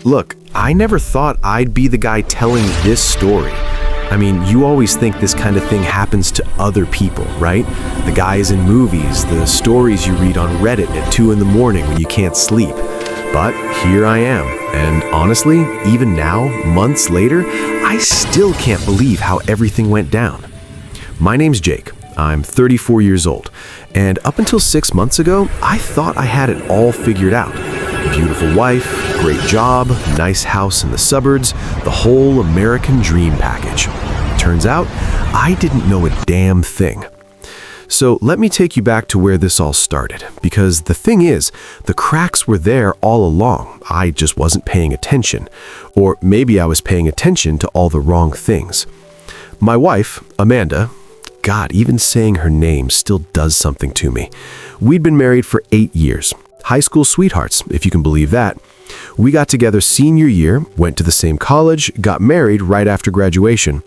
Look, I never thought I'd be the guy telling this story. I mean, you always think this kind of thing happens to other people, right? The guys in movies, the stories you read on Reddit at 2 in the morning when you can't sleep. But here I am, and honestly, even now, months later, I still can't believe how everything went down. My name's Jake. I'm 34 years old, and up until 6 months ago, I thought I had it all figured out. Beautiful wife, great job, nice house in the suburbs, the whole American dream package. Turns out, I didn't know a damn thing. So let me take you back to where this all started, because the thing is, the cracks were there all along. I just wasn't paying attention. Or maybe I was paying attention to all the wrong things. My wife, Amanda, God, even saying her name still does something to me. We'd been married for 8 years. High school sweethearts, if you can believe that. We got together senior year, went to the same college, got married right after graduation.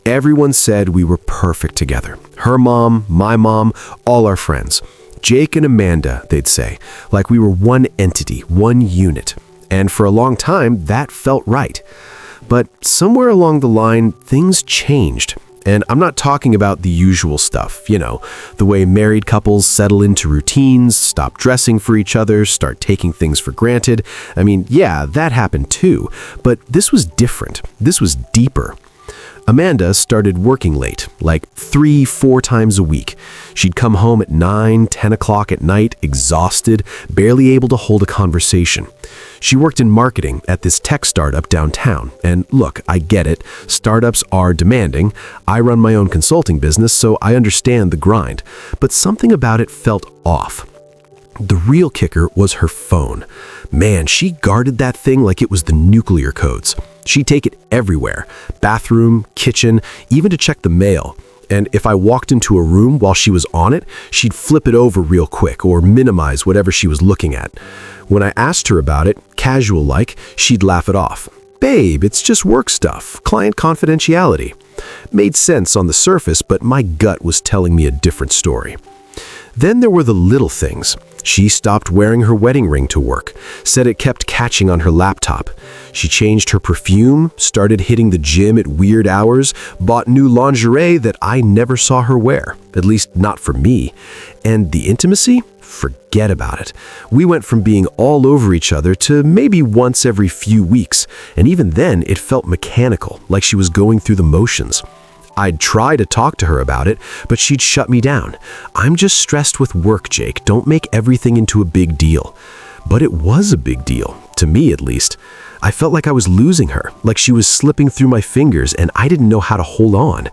Everyone said we were perfect together. Her mom, my mom, all our friends. Jake and Amanda, they'd say, like we were one entity, one unit. And for a long time, that felt right. But somewhere along the line, things changed. And I'm not talking about the usual stuff, the way married couples settle into routines, stop dressing for each other, start taking things for granted. I mean, yeah, that happened too, but this was different. This was deeper. Amanda started working late, like 3-4 times a week. She'd come home at 9-10 o'clock at night, exhausted, barely able to hold a conversation. She worked in marketing at this tech startup downtown. And look, I get it. Startups are demanding. I run my own consulting business, so I understand the grind. But something about it felt off. The real kicker was her phone. Man, she guarded that thing like it was the nuclear codes. She'd take it everywhere, bathroom, kitchen, even to check the mail. And if I walked into a room while she was on it, she'd flip it over real quick or minimize whatever she was looking at. When I asked her about it, casual-like, she'd laugh it off. Babe, it's just work stuff, client confidentiality. Made sense on the surface, but my gut was telling me a different story. Then there were the little things. She stopped wearing her wedding ring to work, said it kept catching on her laptop. She changed her perfume, started hitting the gym at weird hours, bought new lingerie that I never saw her wear, at least not for me. And the intimacy? Forget about it. We went from being all over each other to maybe once every few weeks, and even then it felt mechanical, like she was going through the motions. I'd try to talk to her about it, but she'd shut me down. I'm just stressed with work, Jake. Don't make everything into a big deal. But it was a big deal, to me at least. I felt like I was losing her, like she was slipping through my fingers and I didn't know how to hold on.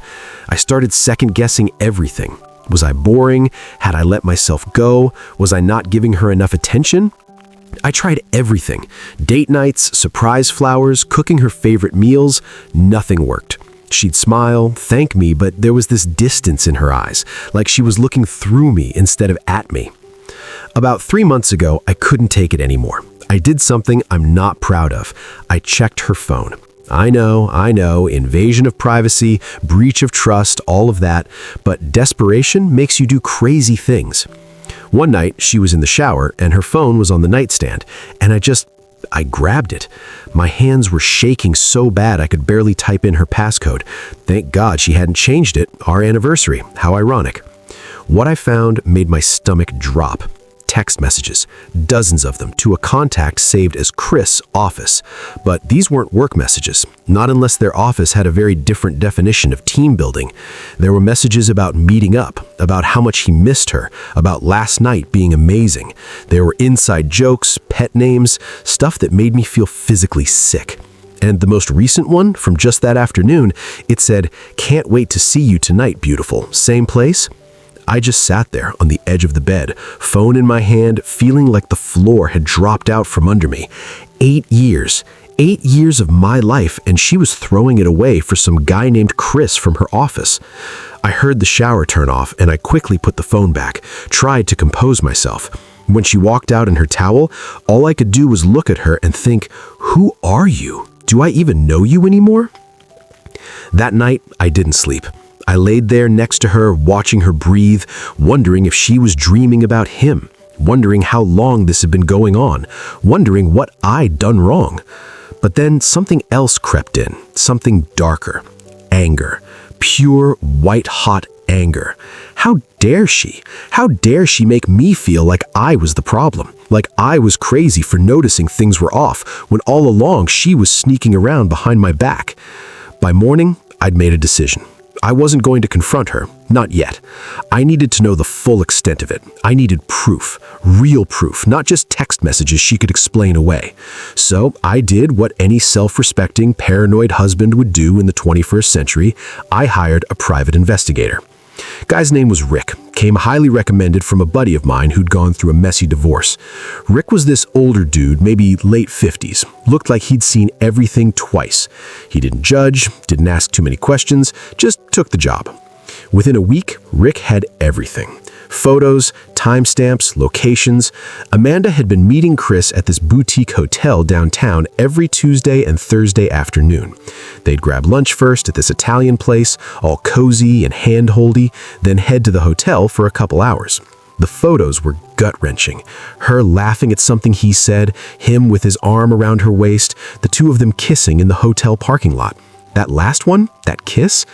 I started second-guessing everything. Was I boring? Had I let myself go? Was I not giving her enough attention? I tried everything. Date nights, surprise flowers, cooking her favorite meals. Nothing worked. She'd smile, thank me, but there was this distance in her eyes, like she was looking through me instead of at me. About 3 months ago, I couldn't take it anymore. I did something I'm not proud of. I checked her phone. I know, invasion of privacy, breach of trust, all of that, but desperation makes you do crazy things. One night, she was in the shower and her phone was on the nightstand, and I grabbed it. My hands were shaking so bad I could barely type in her passcode. Thank God she hadn't changed it. Our anniversary. How ironic. What I found made my stomach drop. Text messages, dozens of them, to a contact saved as Chris Office. But these weren't work messages, not unless their office had a very different definition of team building. There were messages about meeting up, about how much he missed her, about last night being amazing. There were inside jokes, pet names, stuff that made me feel physically sick. And the most recent one, from just that afternoon, it said, "Can't wait to see you tonight, beautiful. Same place?" I just sat there on the edge of the bed, phone in my hand, feeling like the floor had dropped out from under me. 8 years. 8 years of my life, and she was throwing it away for some guy named Chris from her office. I heard the shower turn off, and I quickly put the phone back, tried to compose myself. When she walked out in her towel, all I could do was look at her and think, who are you? Do I even know you anymore? That night, I didn't sleep. I laid there next to her, watching her breathe, wondering if she was dreaming about him, wondering how long this had been going on, wondering what I'd done wrong. But then something else crept in, something darker. Anger. Pure, white-hot anger. How dare she? How dare she make me feel like I was the problem? Like I was crazy for noticing things were off, when all along she was sneaking around behind my back. By morning, I'd made a decision. I wasn't going to confront her, not yet. I needed to know the full extent of it. I needed proof, real proof, not just text messages she could explain away. So I did what any self-respecting, paranoid husband would do in the 21st century. I hired a private investigator. Guy's name was Rick, came highly recommended from a buddy of mine who'd gone through a messy divorce. Rick was this older dude, maybe late 50s, looked like he'd seen everything twice. He didn't judge, didn't ask too many questions, just took the job. Within a week, Rick had everything. Photos, timestamps, locations. Amanda had been meeting Chris at this boutique hotel downtown every Tuesday and Thursday afternoon. They'd grab lunch first at this Italian place, all cozy and hand-holdy, then head to the hotel for a couple hours. The photos were gut-wrenching. Her laughing at something he said, him with his arm around her waist, the two of them kissing in the hotel parking lot. That last one, that kiss,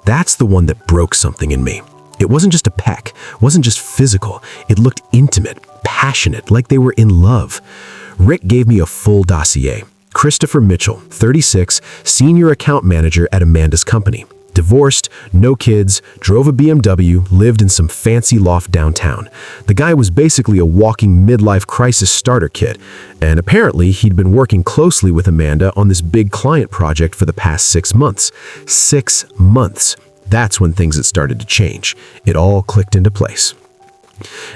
that's the one that broke something in me. It wasn't just a peck, wasn't just physical. It looked intimate, passionate, like they were in love. Rick gave me a full dossier. Christopher Mitchell, 36, senior account manager at Amanda's company. Divorced, no kids, drove a BMW, lived in some fancy loft downtown. The guy was basically a walking midlife crisis starter kit, and apparently he'd been working closely with Amanda on this big client project for the past 6 months. 6 months. That's when things had started to change. It all clicked into place.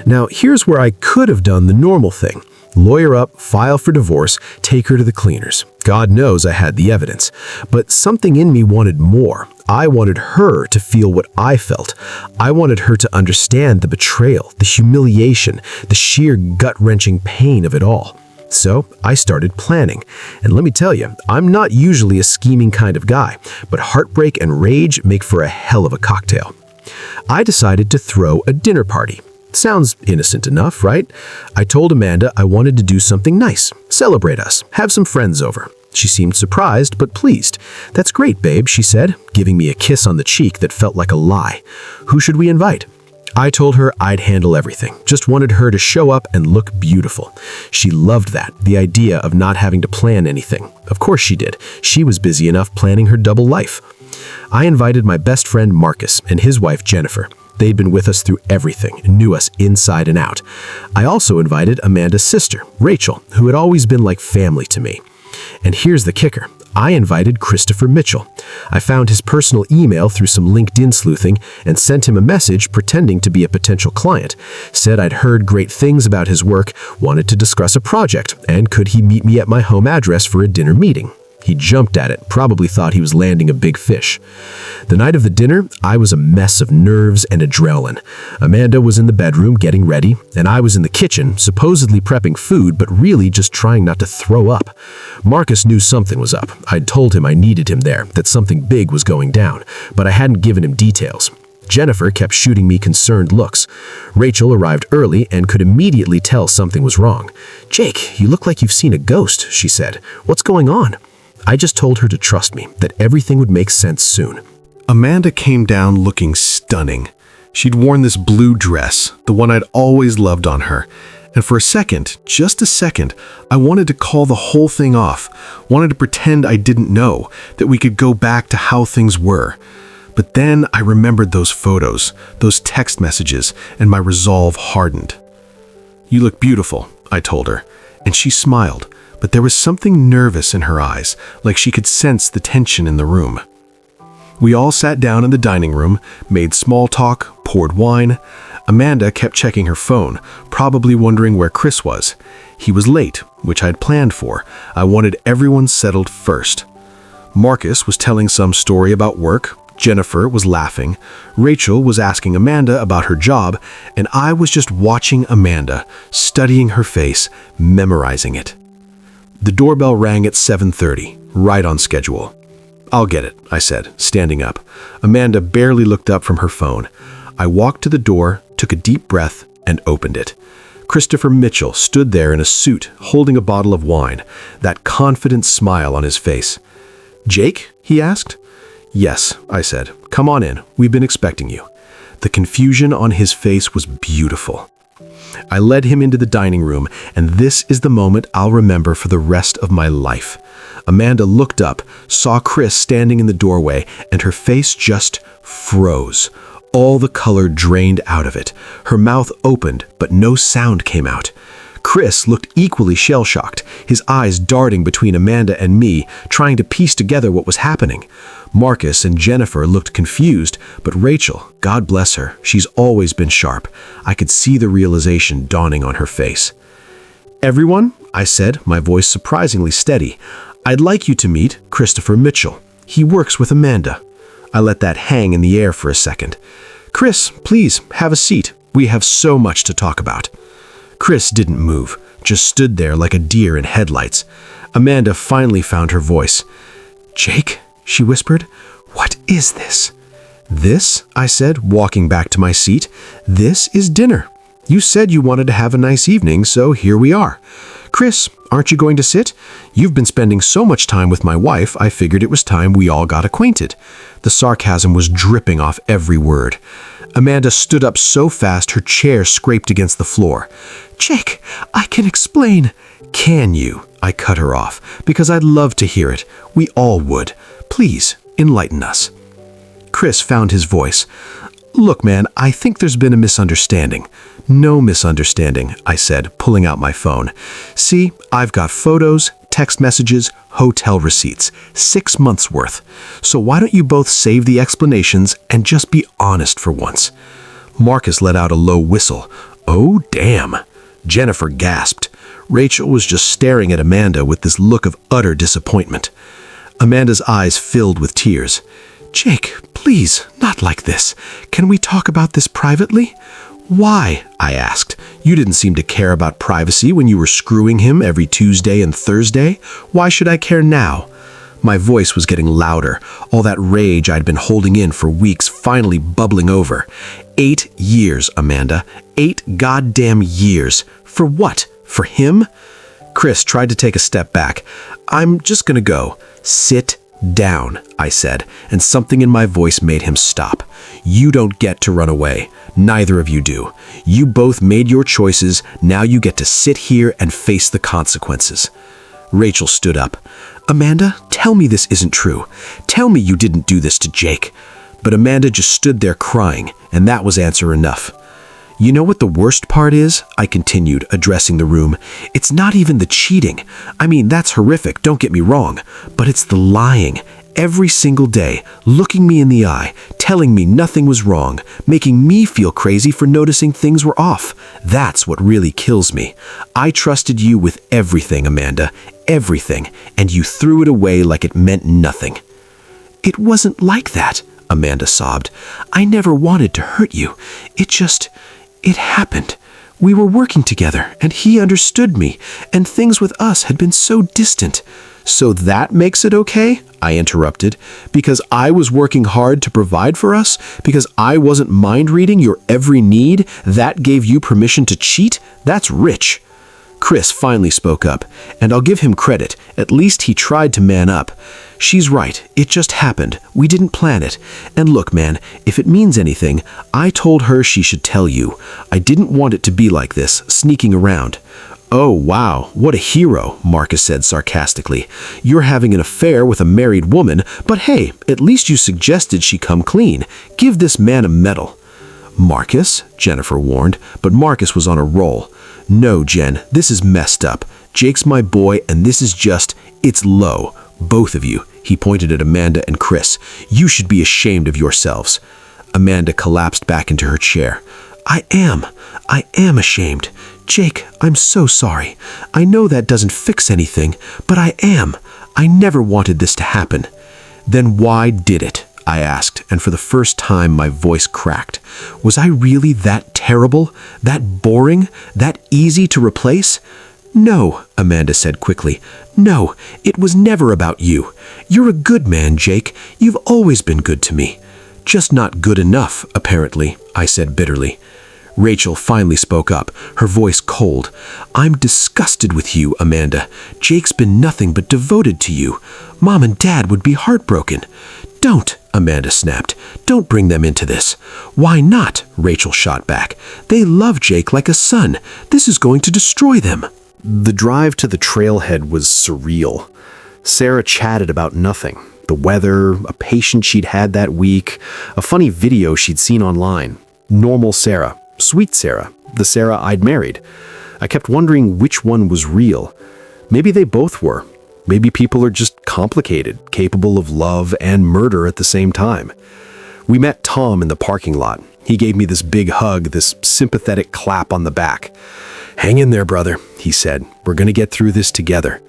Now, here's where I could have done the normal thing. Lawyer up, file for divorce, take her to the cleaners. God knows I had the evidence. But something in me wanted more. I wanted her to feel what I felt. I wanted her to understand the betrayal, the humiliation, the sheer gut-wrenching pain of it all. So I started planning. And let me tell you, I'm not usually a scheming kind of guy, but heartbreak and rage make for a hell of a cocktail. I decided to throw a dinner party. Sounds innocent enough, right? I told Amanda I wanted to do something nice, celebrate us, have some friends over. She seemed surprised, but pleased. "That's great, babe," she said, giving me a kiss on the cheek that felt like a lie. "Who should we invite?" I told her I'd handle everything, just wanted her to show up and look beautiful. She loved that, the idea of not having to plan anything. Of course she did. She was busy enough planning her double life. I invited my best friend Marcus and his wife Jennifer. They'd been with us through everything, knew us inside and out. I also invited Amanda's sister, Rachel, who had always been like family to me. And here's the kicker. I invited Christopher Mitchell. I found his personal email through some LinkedIn sleuthing and sent him a message pretending to be a potential client. Said I'd heard great things about his work, wanted to discuss a project, and could he meet me at my home address for a dinner meeting. He jumped at it, probably thought he was landing a big fish. The night of the dinner, I was a mess of nerves and adrenaline. Amanda was in the bedroom getting ready, and I was in the kitchen, supposedly prepping food, but really just trying not to throw up. Marcus knew something was up. I'd told him I needed him there, that something big was going down, but I hadn't given him details. Jennifer kept shooting me concerned looks. Rachel arrived early and could immediately tell something was wrong. "Jake, you look like you've seen a ghost," she said. "What's going on?" I just told her to trust me, that everything would make sense soon. Amanda came down looking stunning. She'd worn this blue dress, the one I'd always loved on her. And for a second, just a second, I wanted to call the whole thing off, wanted to pretend I didn't know, that we could go back to how things were. But then I remembered those photos, those text messages, and my resolve hardened. "You look beautiful," I told her, and she smiled. But there was something nervous in her eyes, like she could sense the tension in the room. We all sat down in the dining room, made small talk, poured wine. Amanda kept checking her phone, probably wondering where Chris was. He was late, which I'd planned for. I wanted everyone settled first. Marcus was telling some story about work. Jennifer was laughing. Rachel was asking Amanda about her job, and I was just watching Amanda, studying her face, memorizing it. The doorbell rang at 7:30, right on schedule. "I'll get it," I said, standing up. Amanda barely looked up from her phone. I walked to the door, took a deep breath, and opened it. Christopher Mitchell stood there in a suit, holding a bottle of wine, that confident smile on his face. "Jake?" he asked. "Yes," I said. "Come on in. We've been expecting you." The confusion on his face was beautiful. I led him into the dining room, and this is the moment I'll remember for the rest of my life. Amanda looked up, saw Chris standing in the doorway, and her face just froze. All the color drained out of it. Her mouth opened, but no sound came out. Chris looked equally shell-shocked, his eyes darting between Amanda and me, trying to piece together what was happening. Marcus and Jennifer looked confused, but Rachel, God bless her, she's always been sharp. I could see the realization dawning on her face. "Everyone," I said, my voice surprisingly steady, "I'd like you to meet Christopher Mitchell. He works with Amanda." I let that hang in the air for a second. "Chris, please, have a seat. We have so much to talk about." Chris didn't move, just stood there like a deer in headlights. Amanda finally found her voice. "Jake," she whispered, "what is this?" "This," I said, walking back to my seat, "this is dinner. You said you wanted to have a nice evening, so here we are. Chris, aren't you going to sit? You've been spending so much time with my wife, I figured it was time we all got acquainted." The sarcasm was dripping off every word. Amanda stood up so fast her chair scraped against the floor. "Jake, I can explain." "Can you?" I cut her off, because I'd love to hear it. We all would. Please, enlighten us. Chris found his voice. "Look, man, I think there's been a misunderstanding." "No misunderstanding," I said, pulling out my phone. "See, I've got photos, text messages, hotel receipts, 6 months worth. So why don't you both save the explanations and just be honest for once?" Marcus let out a low whistle. "Oh, damn." Jennifer gasped. Rachel was just staring at Amanda with this look of utter disappointment. Amanda's eyes filled with tears. "Jake, please, not like this. Can we talk about this privately?" "Why?" I asked. "You didn't seem to care about privacy when you were screwing him every Tuesday and Thursday. Why should I care now?" My voice was getting louder, all that rage I'd been holding in for weeks finally bubbling over. 8 years, Amanda. 8 goddamn years. For what? For him? Chris tried to take a step back. "I'm just gonna go." "Sit down," I said, and something in my voice made him stop. "You don't get to run away. Neither of you do. You both made your choices. Now you get to sit here and face the consequences." Rachel stood up. "Amanda, tell me this isn't true. Tell me you didn't do this to Jake." But Amanda just stood there crying, and that was answer enough. "You know what the worst part is?" I continued, addressing the room. "It's not even the cheating. I mean, that's horrific, don't get me wrong. But it's the lying. Every single day, looking me in the eye, telling me nothing was wrong, making me feel crazy for noticing things were off. That's what really kills me. I trusted you with everything, Amanda. Everything. And you threw it away like it meant nothing." "It wasn't like that," Amanda sobbed. "I never wanted to hurt you. It happened. We were working together, and he understood me, and things with us had been so distant." "So that makes it okay?" I interrupted. "Because I was working hard to provide for us? Because I wasn't mind-reading your every need? That gave you permission to cheat? That's rich." Chris finally spoke up, and I'll give him credit. At least he tried to man up. "She's right. It just happened. We didn't plan it. And look, man, if it means anything, I told her she should tell you. I didn't want it to be like this, sneaking around." "Oh, wow, what a hero," Marcus said sarcastically. "You're having an affair with a married woman, but hey, at least you suggested she come clean. Give this man a medal." "Marcus?" Jennifer warned, but Marcus was on a roll. "No, Jen, this is messed up. Jake's my boy, and this is it's low. Both of you." He pointed at Amanda and Chris. "You should be ashamed of yourselves." Amanda collapsed back into her chair. I am ashamed. Jake, I'm so sorry. I know that doesn't fix anything, but I am. I never wanted this to happen." "Then why did it?" I asked, and for the first time my voice cracked. Was I really that terrible? That boring? That easy to replace? "No," Amanda said quickly. "No, it was never about you. You're a good man, Jake. You've always been good to me." "Just not good enough, apparently," I said bitterly. Rachel finally spoke up, her voice cold. "I'm disgusted with you, Amanda. Jake's been nothing but devoted to you. Mom and Dad would be heartbroken." "Don't," Amanda snapped. "Don't bring them into this." "Why not?" Rachel shot back. "They love Jake like a son. This is going to destroy them." The drive to the trailhead was surreal. Sarah chatted about nothing. The weather, a patient she'd had that week, a funny video she'd seen online. Normal Sarah. Sweet Sarah. The Sarah I'd married. I kept wondering which one was real. Maybe they both were. Maybe people are just complicated, capable of love and murder at the same time. We met Tom in the parking lot. He gave me this big hug, this sympathetic clap on the back. "Hang in there, brother," he said. "We're going to get through this together."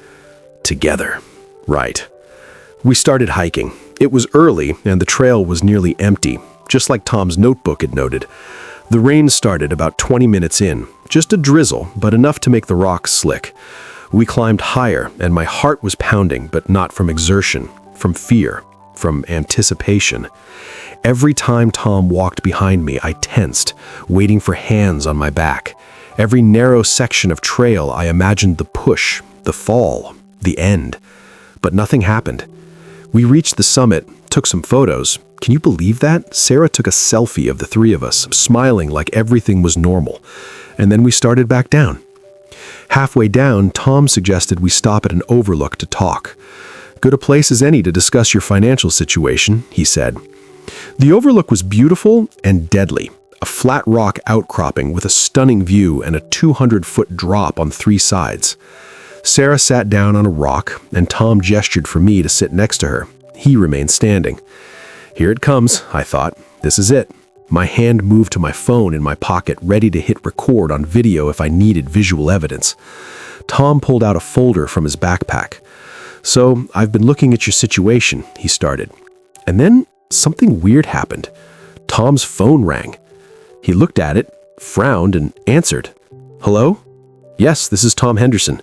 Together. Right. We started hiking. It was early, and the trail was nearly empty, just like Tom's notebook had noted. The rain started about 20 minutes in, just a drizzle, but enough to make the rocks slick. We climbed higher, and my heart was pounding, but not from exertion, from fear, from anticipation. Every time Tom walked behind me, I tensed, waiting for hands on my back. Every narrow section of trail, I imagined the push, the fall, the end. But nothing happened. We reached the summit, took some photos. Can you believe that? Sarah took a selfie of the three of us, smiling like everything was normal. And then we started back down. Halfway down, Tom suggested we stop at an overlook to talk. "Good a place as any to discuss your financial situation," he said. The overlook was beautiful and deadly. A flat rock outcropping with a stunning view and a 200-foot drop on three sides. Sarah sat down on a rock, and Tom gestured for me to sit next to her. He remained standing. Here it comes, I thought. This is it. My hand moved to my phone in my pocket, ready to hit record on video if I needed visual evidence. Tom pulled out a folder from his backpack. "So, I've been looking at your situation," he started. And then something weird happened. Tom's phone rang. He looked at it, frowned, and answered. "Hello? Yes, this is Tom Henderson."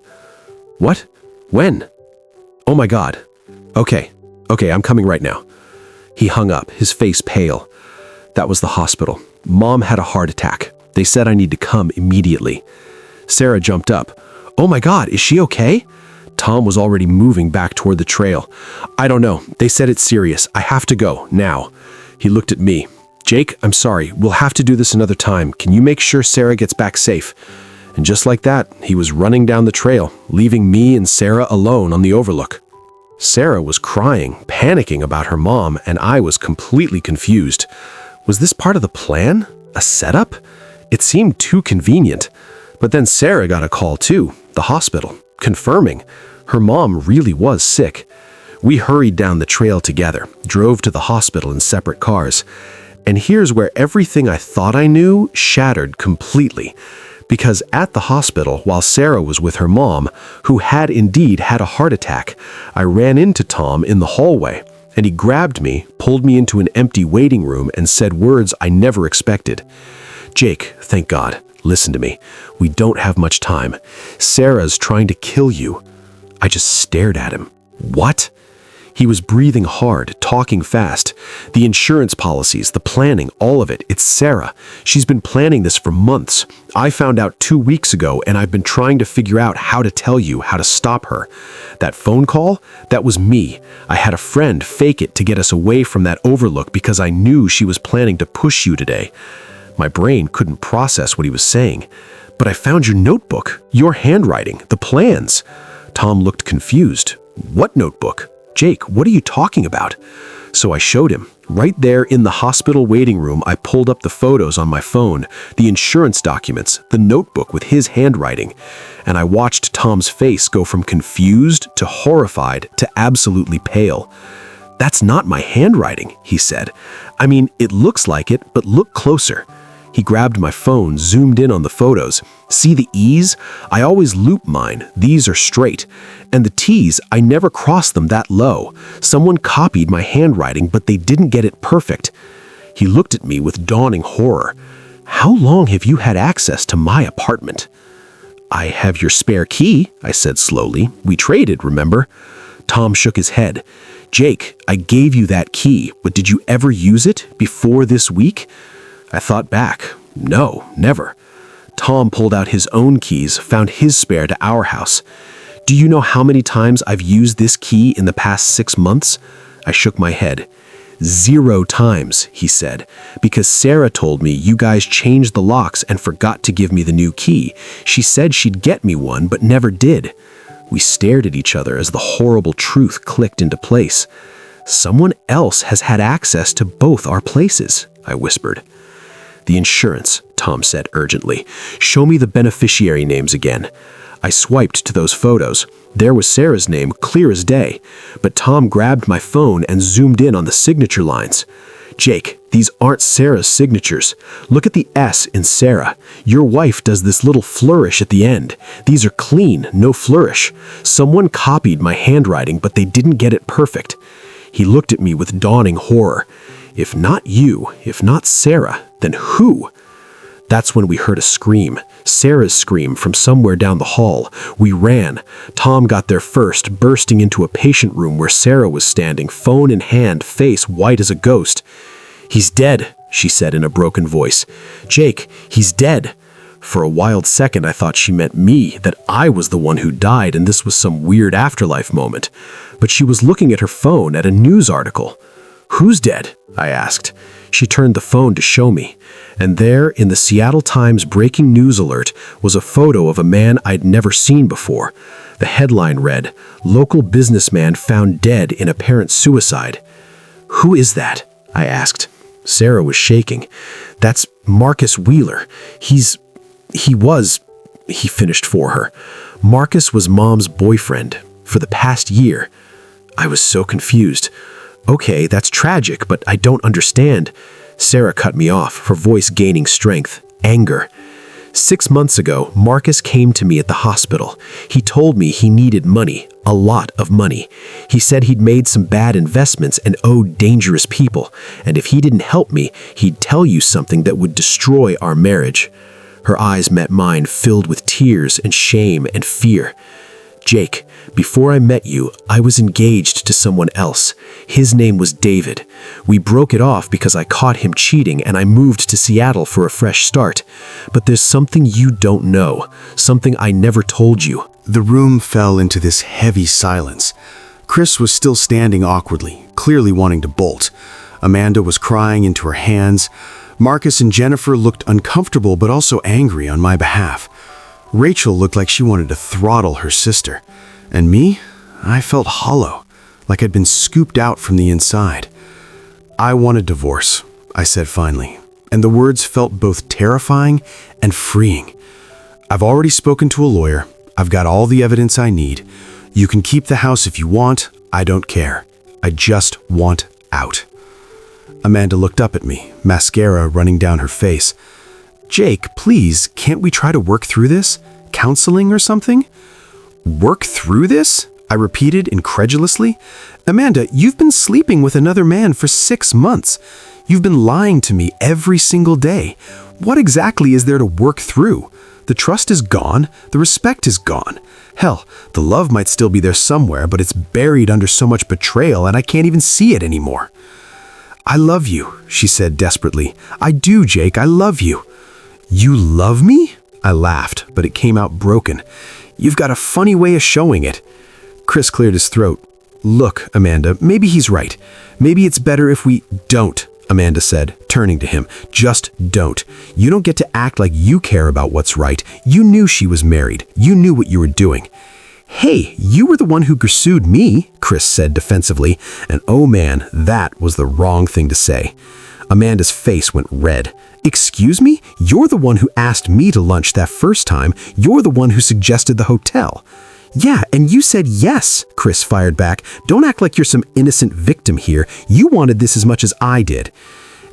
"What? When?" "Oh my God. Okay, I'm coming right now." He hung up, his face pale. That was the hospital. Mom had a heart attack. They said I need to come immediately. Sarah jumped up. "Oh my God, is she okay?" Tom was already moving back toward the trail. "I don't know. They said it's serious. I have to go, now." He looked at me. "Jake, I'm sorry. We'll have to do this another time. Can you make sure Sarah gets back safe?" And just like that, he was running down the trail, leaving me and Sarah alone on the overlook. Sarah was crying, panicking about her mom, and I was completely confused. Was this part of the plan? A setup? It seemed too convenient. But then Sarah got a call too, the hospital, confirming her mom really was sick. We hurried down the trail together, drove to the hospital in separate cars. And here's where everything I thought I knew shattered completely. Because at the hospital, while Sarah was with her mom, who had indeed had a heart attack, I ran into Tom in the hallway, and he grabbed me, pulled me into an empty waiting room, and said words I never expected. "Jake, thank God, listen to me. We don't have much time. Sarah's trying to kill you." I just stared at him. What? He was breathing hard, talking fast. The insurance policies, the planning, all of it. It's Sarah. She's been planning this for months. I found out 2 weeks ago, and I've been trying to figure out how to tell you how to stop her. That phone call? That was me. I had a friend fake it to get us away from that overlook because I knew she was planning to push you today. My brain couldn't process what he was saying. But I found your notebook, your handwriting, the plans. Tom looked confused. What notebook? Jake, what are you talking about? So I showed him. Right there in the hospital waiting room, I pulled up the photos on my phone, the insurance documents, the notebook with his handwriting, and I watched Tom's face go from confused to horrified to absolutely pale. "That's not my handwriting," he said. "I mean, it looks like it, but look closer." He grabbed my phone, zoomed in on the photos. "See the E's? I always loop mine. These are straight. And the T's, I never cross them that low. Someone copied my handwriting, but they didn't get it perfect." He looked at me with dawning horror. "How long have you had access to my apartment?" "I have your spare key," I said slowly. "We traded, remember?" Tom shook his head. "Jake, I gave you that key, but did you ever use it before this week?" I thought back. No, never. Tom pulled out his own keys, found his spare to our house. Do you know how many times I've used this key in the past 6 months? I shook my head. 0 times, he said, because Sarah told me you guys changed the locks and forgot to give me the new key. She said she'd get me one, but never did. We stared at each other as the horrible truth clicked into place. Someone else has had access to both our places, I whispered. The insurance, Tom said urgently. Show me the beneficiary names again. I swiped to those photos. There was Sarah's name, clear as day. But Tom grabbed my phone and zoomed in on the signature lines. Jake, these aren't Sarah's signatures. Look at the S in Sarah. Your wife does this little flourish at the end. These are clean, no flourish. Someone copied my handwriting, but they didn't get it perfect. He looked at me with dawning horror. If not you, if not Sarah, then who? That's when we heard a scream, Sarah's scream from somewhere down the hall. We ran. Tom got there first, bursting into a patient room where Sarah was standing, phone in hand, face white as a ghost. He's dead, she said in a broken voice. Jake, he's dead. For a wild second, I thought she meant me, that I was the one who died and this was some weird afterlife moment. But she was looking at her phone at a news article. Who's dead? I asked. She turned the phone to show me, and there, in the Seattle Times breaking news alert, was a photo of a man I'd never seen before. The headline read, "Local businessman found dead in apparent suicide." Who is that? I asked. Sarah was shaking. That's Marcus Wheeler. He finished for her. Marcus was Mom's boyfriend for the past year. I was so confused. Okay, that's tragic, but I don't understand. Sarah cut me off, her voice gaining strength, anger. 6 months ago, Marcus came to me at the hospital. He told me he needed money, a lot of money. He said he'd made some bad investments and owed dangerous people, and if he didn't help me, he'd tell you something that would destroy our marriage. Her eyes met mine, filled with tears and shame and fear. Jake, before I met you, I was engaged to someone else. His name was David. We broke it off because I caught him cheating and I moved to Seattle for a fresh start. But there's something you don't know, something I never told you. The room fell into this heavy silence. Chris was still standing awkwardly, clearly wanting to bolt. Amanda was crying into her hands. Marcus and Jennifer looked uncomfortable but also angry on my behalf. Rachel looked like she wanted to throttle her sister. And me? I felt hollow, like I'd been scooped out from the inside. I want a divorce, I said finally, and the words felt both terrifying and freeing. I've already spoken to a lawyer. I've got all the evidence I need. You can keep the house if you want. I don't care. I just want out. Amanda looked up at me, mascara running down her face. Jake, please, can't we try to work through this? Counseling or something? Work through this? I repeated incredulously. Amanda, you've been sleeping with another man for 6 months. You've been lying to me every single day. What exactly is there to work through? The trust is gone. The respect is gone. Hell, the love might still be there somewhere, but it's buried under so much betrayal and I can't even see it anymore. I love you, she said desperately. I do, Jake, I love you. You love me? I laughed, but it came out broken. You've got a funny way of showing it. Chris cleared his throat. Look, Amanda, maybe he's right. Maybe it's better if we don't, Amanda said, turning to him. Just don't. You don't get to act like you care about what's right. You knew she was married. You knew what you were doing. Hey, you were the one who pursued me, Chris said defensively, and oh man, that was the wrong thing to say. Amanda's face went red. Excuse me? You're the one who asked me to lunch that first time. You're the one who suggested the hotel. Yeah, and you said yes, Chris fired back. Don't act like you're some innocent victim here. You wanted this as much as I did.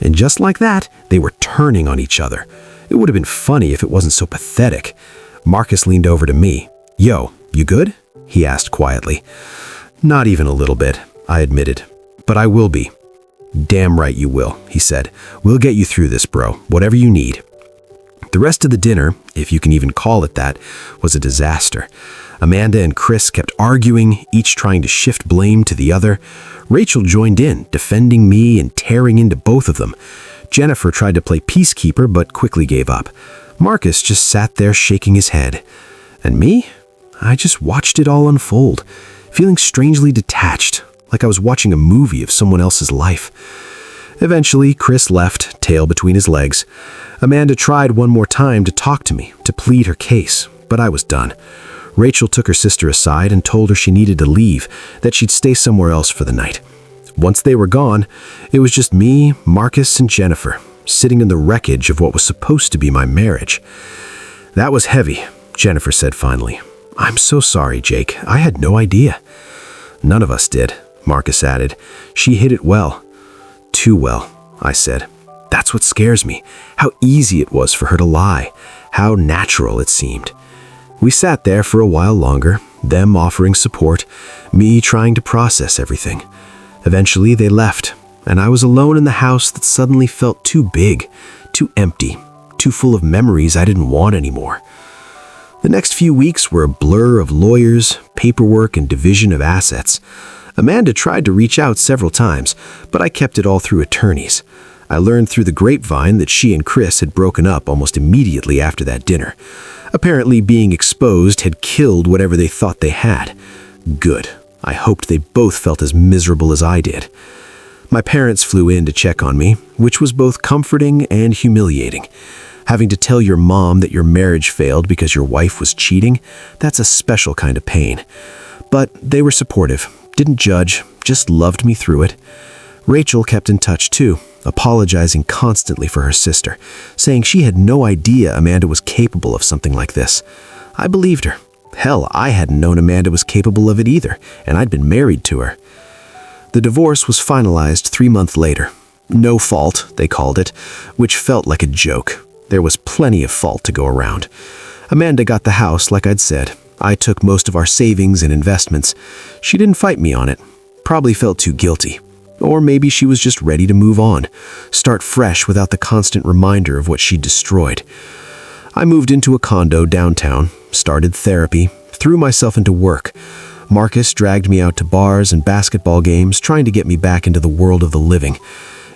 And just like that, they were turning on each other. It would have been funny if it wasn't so pathetic. Marcus leaned over to me. Yo, you good? He asked quietly. Not even a little bit, I admitted. But I will be. Damn right you will, he said. We'll get you through this, bro. Whatever you need. The rest of the dinner, if you can even call it that, was a disaster. Amanda and Chris kept arguing, each trying to shift blame to the other. Rachel joined in, defending me and tearing into both of them. Jennifer tried to play peacekeeper but quickly gave up. Marcus just sat there shaking his head. And me? I just watched it all unfold, feeling strangely detached, like I was watching a movie of someone else's life. Eventually, Chris left, tail between his legs. Amanda tried one more time to talk to me, to plead her case, but I was done. Rachel took her sister aside and told her she needed to leave, that she'd stay somewhere else for the night. Once they were gone, it was just me, Marcus, and Jennifer, sitting in the wreckage of what was supposed to be my marriage. "That was heavy," Jennifer said finally. "I'm so sorry, Jake. I had no idea." "None of us did," Marcus added. "She hid it well." "Too well," I said. "That's what scares me. How easy it was for her to lie. How natural it seemed." We sat there for a while longer, them offering support, me trying to process everything. Eventually they left, and I was alone in the house that suddenly felt too big, too empty, too full of memories I didn't want anymore. The next few weeks were a blur of lawyers, paperwork, and division of assets. Amanda tried to reach out several times, but I kept it all through attorneys. I learned through the grapevine that she and Chris had broken up almost immediately after that dinner. Apparently, being exposed had killed whatever they thought they had. Good. I hoped they both felt as miserable as I did. My parents flew in to check on me, which was both comforting and humiliating. Having to tell your mom that your marriage failed because your wife was cheating, that's a special kind of pain. But they were supportive, didn't judge, just loved me through it. Rachel kept in touch too, apologizing constantly for her sister, saying she had no idea Amanda was capable of something like this. I believed her. Hell, I hadn't known Amanda was capable of it either, and I'd been married to her. The divorce was finalized 3 months later. No fault, they called it, which felt like a joke. There was plenty of fault to go around. Amanda got the house, like I'd said. I took most of our savings and investments. She didn't fight me on it. Probably felt too guilty. Or maybe she was just ready to move on, start fresh without the constant reminder of what she'd destroyed. I moved into a condo downtown, started therapy, threw myself into work. Marcus dragged me out to bars and basketball games, trying to get me back into the world of the living.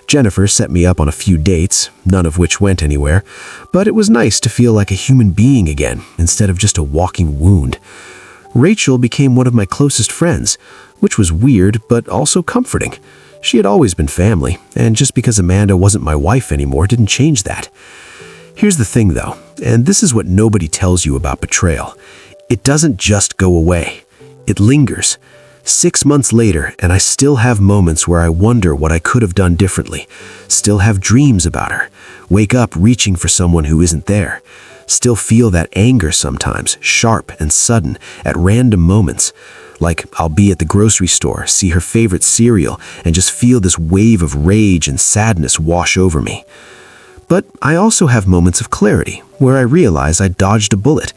Jennifer set me up on a few dates, none of which went anywhere, but it was nice to feel like a human being again, instead of just a walking wound. Rachel became one of my closest friends, which was weird, but also comforting. She had always been family, and just because Amanda wasn't my wife anymore didn't change that. Here's the thing though, and this is what nobody tells you about betrayal. It doesn't just go away. It lingers. 6 months later, and I still have moments where I wonder what I could have done differently. Still have dreams about her. Wake up reaching for someone who isn't there. Still feel that anger sometimes, sharp and sudden, at random moments. Like I'll be at the grocery store, see her favorite cereal, and just feel this wave of rage and sadness wash over me. But I also have moments of clarity, where I realize I dodged a bullet.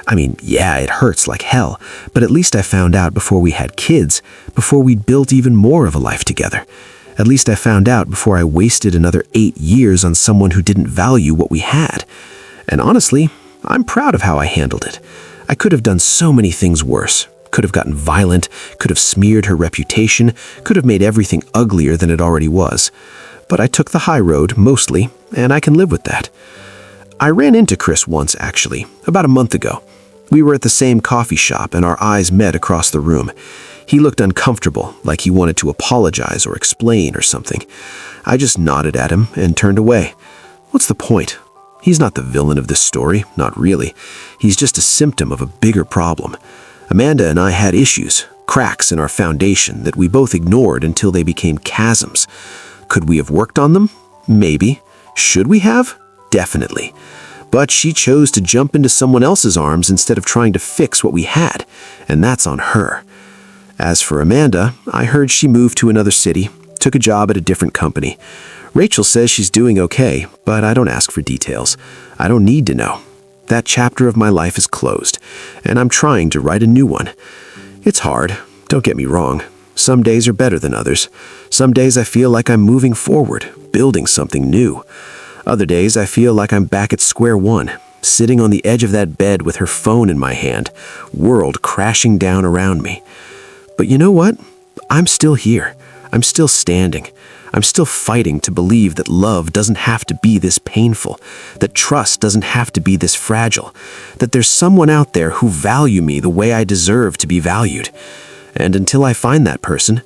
I mean, yeah, it hurts like hell, but at least I found out before we had kids, before we'd built even more of a life together. At least I found out before I wasted another 8 years on someone who didn't value what we had. And honestly, I'm proud of how I handled it. I could have done so many things worse. Could have gotten violent, could have smeared her reputation, could have made everything uglier than it already was. But I took the high road, mostly, and I can live with that. I ran into Chris once, actually, about a month ago. We were at the same coffee shop and our eyes met across the room. He looked uncomfortable, like he wanted to apologize or explain or something. I just nodded at him and turned away. What's the point? He's not the villain of this story, not really. He's just a symptom of a bigger problem. Amanda and I had issues, cracks in our foundation that we both ignored until they became chasms. Could we have worked on them? Maybe. Should we have? Definitely. But she chose to jump into someone else's arms instead of trying to fix what we had, and that's on her. As for Amanda, I heard she moved to another city, took a job at a different company. Rachel says she's doing okay, but I don't ask for details. I don't need to know. That chapter of my life is closed, and I'm trying to write a new one. It's hard, don't get me wrong. Some days are better than others. Some days I feel like I'm moving forward, building something new. Other days I feel like I'm back at square one, sitting on the edge of that bed with her phone in my hand, world crashing down around me. But you know what? I'm still here. I'm still standing. I'm still fighting to believe that love doesn't have to be this painful, that trust doesn't have to be this fragile, that there's someone out there who value me the way I deserve to be valued. And until I find that person,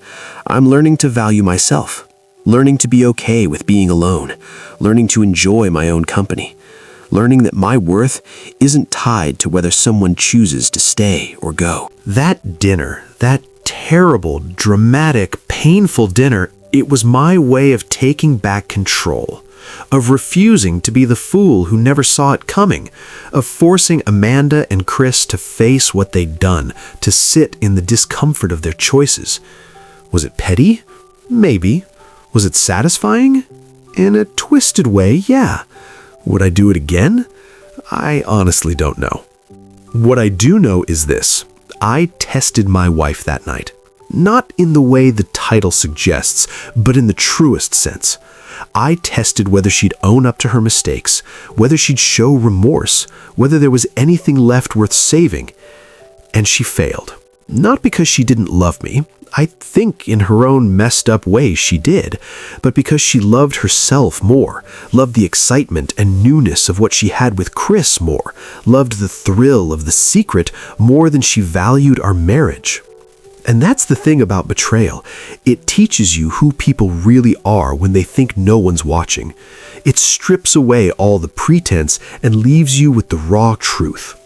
I'm learning to value myself, learning to be okay with being alone, learning to enjoy my own company, learning that my worth isn't tied to whether someone chooses to stay or go. That dinner, that terrible, dramatic, painful dinner, it was my way of taking back control, of refusing to be the fool who never saw it coming, of forcing Amanda and Chris to face what they'd done, to sit in the discomfort of their choices. Was it petty? Maybe. Was it satisfying? In a twisted way, yeah. Would I do it again? I honestly don't know. What I do know is this. I tested my wife that night. Not in the way the title suggests, but in the truest sense. I tested whether she'd own up to her mistakes, whether she'd show remorse, whether there was anything left worth saving. And she failed. Not because she didn't love me. I think in her own messed up way she did, but because she loved herself more, loved the excitement and newness of what she had with Chris more, loved the thrill of the secret more than she valued our marriage. And that's the thing about betrayal. It teaches you who people really are when they think no one's watching. It strips away all the pretense and leaves you with the raw truth.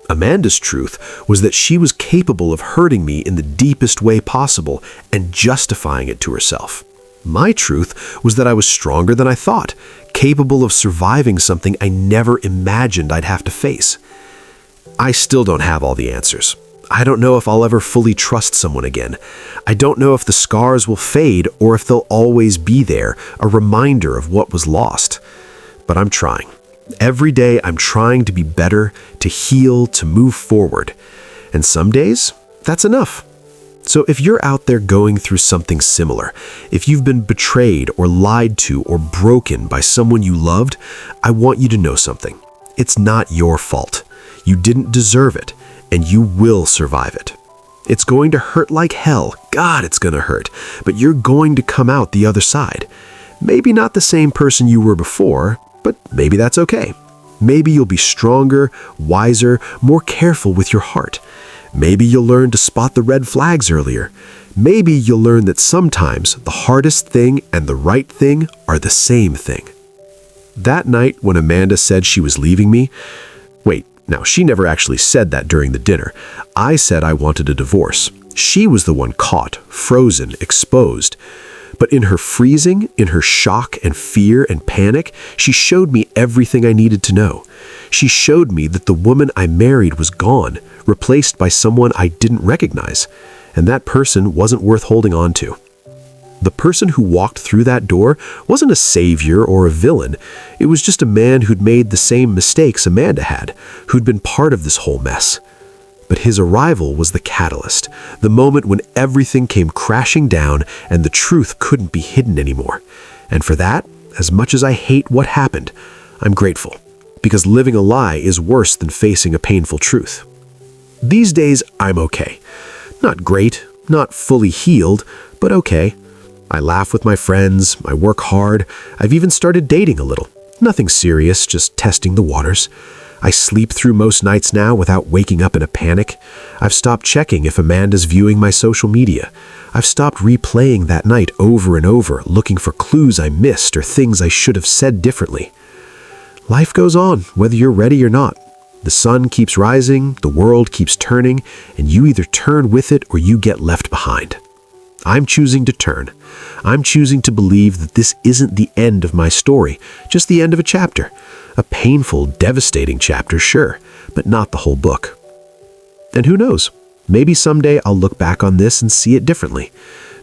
Amanda's truth was that she was capable of hurting me in the deepest way possible and justifying it to herself. My truth was that I was stronger than I thought, capable of surviving something I never imagined I'd have to face. I still don't have all the answers. I don't know if I'll ever fully trust someone again. I don't know if the scars will fade or if they'll always be there, a reminder of what was lost. But I'm trying. Every day I'm trying to be better, to heal, to move forward. And some days, that's enough. So if you're out there going through something similar, if you've been betrayed or lied to or broken by someone you loved, I want you to know something. It's not your fault. You didn't deserve it, and you will survive it. It's going to hurt like hell. God, it's going to hurt. But you're going to come out the other side. Maybe not the same person you were before, but maybe that's okay. Maybe you'll be stronger, wiser, more careful with your heart. Maybe you'll learn to spot the red flags earlier. Maybe you'll learn that sometimes the hardest thing and the right thing are the same thing. That night when Amanda said she was leaving me, now, she never actually said that during the dinner. I said I wanted a divorce. She was the one caught, frozen, exposed. But in her freezing, in her shock and fear and panic, she showed me everything I needed to know. She showed me that the woman I married was gone, replaced by someone I didn't recognize. And that person wasn't worth holding on to. The person who walked through that door wasn't a savior or a villain. It was just a man who'd made the same mistakes Amanda had, who'd been part of this whole mess. But his arrival was the catalyst, the moment when everything came crashing down and the truth couldn't be hidden anymore. And for that, as much as I hate what happened, I'm grateful, because living a lie is worse than facing a painful truth. These days, I'm okay. Not great, not fully healed, but okay. I laugh with my friends, I work hard, I've even started dating a little. Nothing serious, just testing the waters. I sleep through most nights now without waking up in a panic. I've stopped checking if Amanda's viewing my social media. I've stopped replaying that night over and over, looking for clues I missed or things I should have said differently. Life goes on, whether you're ready or not. The sun keeps rising, the world keeps turning, and you either turn with it or you get left behind. I'm choosing to turn. I'm choosing to believe that this isn't the end of my story, just the end of a chapter. A painful, devastating chapter, sure, but not the whole book. And who knows? Maybe someday I'll look back on this and see it differently.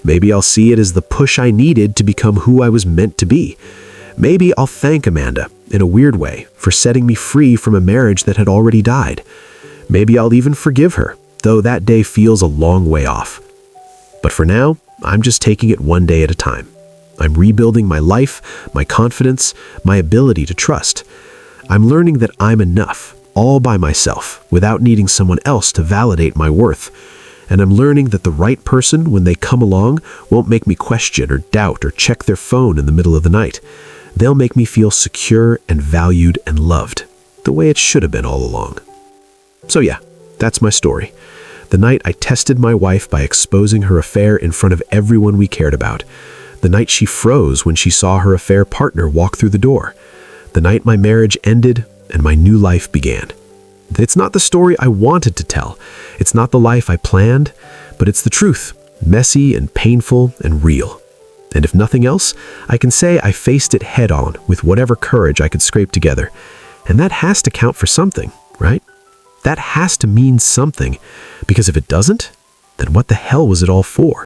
Maybe I'll see it as the push I needed to become who I was meant to be. Maybe I'll thank Amanda, in a weird way, for setting me free from a marriage that had already died. Maybe I'll even forgive her, though that day feels a long way off. But for now, I'm just taking it one day at a time. I'm rebuilding my life, my confidence, my ability to trust. I'm learning that I'm enough, all by myself, without needing someone else to validate my worth. And I'm learning that the right person, when they come along, won't make me question or doubt or check their phone in the middle of the night. They'll make me feel secure and valued and loved, the way it should have been all along. So yeah, that's my story. The night I tested my wife by exposing her affair in front of everyone we cared about. The night she froze when she saw her affair partner walk through the door. The night my marriage ended and my new life began. It's not the story I wanted to tell. It's not the life I planned, but it's the truth, messy and painful and real. And if nothing else, I can say I faced it head on with whatever courage I could scrape together. And that has to count for something, right? That has to mean something, because if it doesn't, then what the hell was it all for?